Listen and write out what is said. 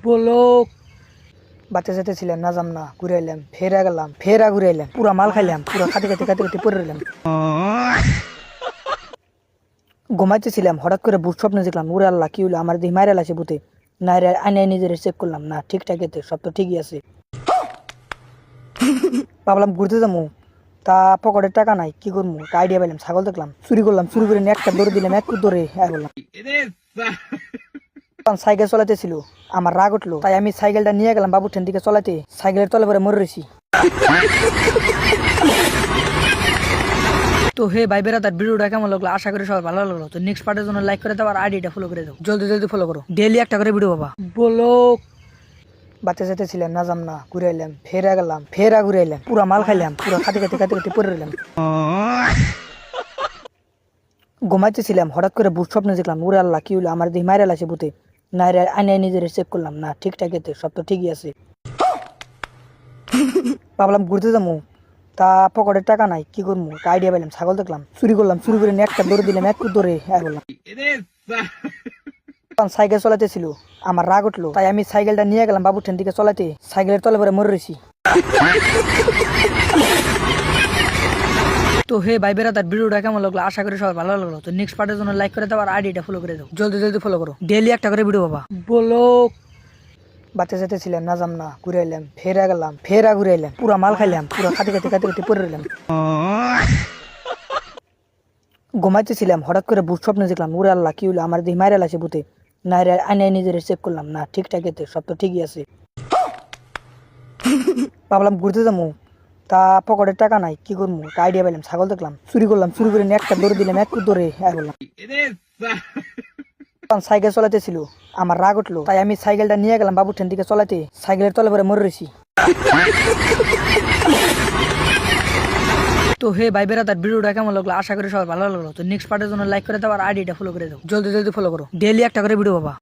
বলো বাচ্চা যেতে ছিলাম না যাম না ঘুরে এলাম ফেরা গেলাম ফেরা ঘুরে এলাম পুরা মাল খাইলাম পুরা খাতে খাতে খাতে খাতে পরে রইলাম ঘুমাইতেছিলাম হঠাৎ করে ভূত স্বপ্নে দেখলাম উড়ে আল্লাহ কি হলো আমার দিকে মাইরা লাগছে ভূতে না আইনে নিজের চেক করলাম না ঠিকঠাক এতে সব তো ঠিকই আছে ভাবলাম ঘুরতে যাবো তা পকেটের টাকা নাই কি করবো আইডিয়া পেলাম ছাগল দেখলাম চুরি করলাম চুরি করে একটা দৌড়ে দিলাম এক দৌড়ে বললাম সাইকেল চলাইতেছিল আমার রাগ উঠলো তাই আমি সাইকেলটা নিয়ে গেলাম বাবুর ঠেন দিকে চলাইতে সাইকেলের তলে পরে মরে রয়েছি তো হে ভাই বেড়া তার ভিডিওটা কেমন লাগলো আশা করি সবার ভালো লাগলো তো নেক্সট পার্টের জন্য লাইক করে দাও আর আইডিটা ফলো করে দাও জলদি জলদি ফলো করো ডেইলি একটা করে ভিডিও বাবা বলো বাচ্চা যেতে ছিলাম না যাম না ঘুরে এলাম ফেরা গেলাম ফেরা ঘুরে এলাম পুরা মাল খাইলাম পুরা খাতে খাতে খাতে খাতে পরে রইলাম ঘুমাইতেছিলাম হঠাৎ করে ভূত স্বপ্নে দেখলাম উড়ে আল্লাহ কি হলো আমার দিকে মাইরা লাগছে ভূতে না আইনে নিজের চেক করলাম না ঠিকঠাক এতে সব তো ঠিকই আছে ভাবলাম ঘুরতে যাবো তা পকেটের টাকা নাই কি করবো আইডিয়া পেলাম ছাগল দেখলাম চুরি করলাম চুরি করে একটা দৌড়ে দিলাম এক দৌড়ে বললাম সাইকেল চলাইতেছিল আমার রাগ উঠলো তাই আমি সাইকেলটা নিয়ে গেলাম বাবুর ঠেন দিকে চলাইতে সাইকেলের তলে পরে মরে রয়েছি তো হে ভাই বেড়া তার ভিডিওটা কেমন লাগলো আশা করি সবার ভালো লাগলো তো নেক্সট পার্টের জন্য লাইক করে দাও আর আইডিটা ফলো করে দাও জলদি জলদি ফলো করো ডেইলি একটা করে ভিডিও বাবা বলো বাচ্চা যেতে ছিলাম না যাম না ঘুরে এলাম ফেরা গেলাম ফেরা ঘুরে এলাম পুরা মাল খাইলাম পুরা খাতে খাতে খাতে খাতে পরে রইলাম ঘুমাইতেছিলাম হঠাৎ করে ভূত স্বপ্নে দেখলাম উড়ে আল্লাহ কি হলো আমার দিকে মাইরা লাগছে ভূতে না আইনে নিজের চেক করলাম না ঠিকঠাক এতে সব তো ঠিকই আছে ভাবলাম ঘুরতে যাবো তা পকেটের টাকা নাই কি করবো আইডিয়া পেলাম ছাগল দেখলাম চুরি করলাম চুরি করে একটা দৌড়ে দিলাম এক দৌড়ে বললাম সাইকেল চলাইতেছিল আমার রাগ উঠলো তাই আমি সাইকেলটা নিয়ে গেলাম বাবুর ঠেন দিকে চলাইতে সাইকেলের তলে পরে মরে রয়েছি তো হে ভাই বেড়া তার ভিডিওটা কেমন লাগলো আশা করি সবার ভালো লাগলো তো নেক্সট পার্টের জন্য লাইক করে দাও আর আইডিটা ফলো করে দাও জলদি জলদি ফলো করো ডেইলি একটা করে ভিডিও বাবা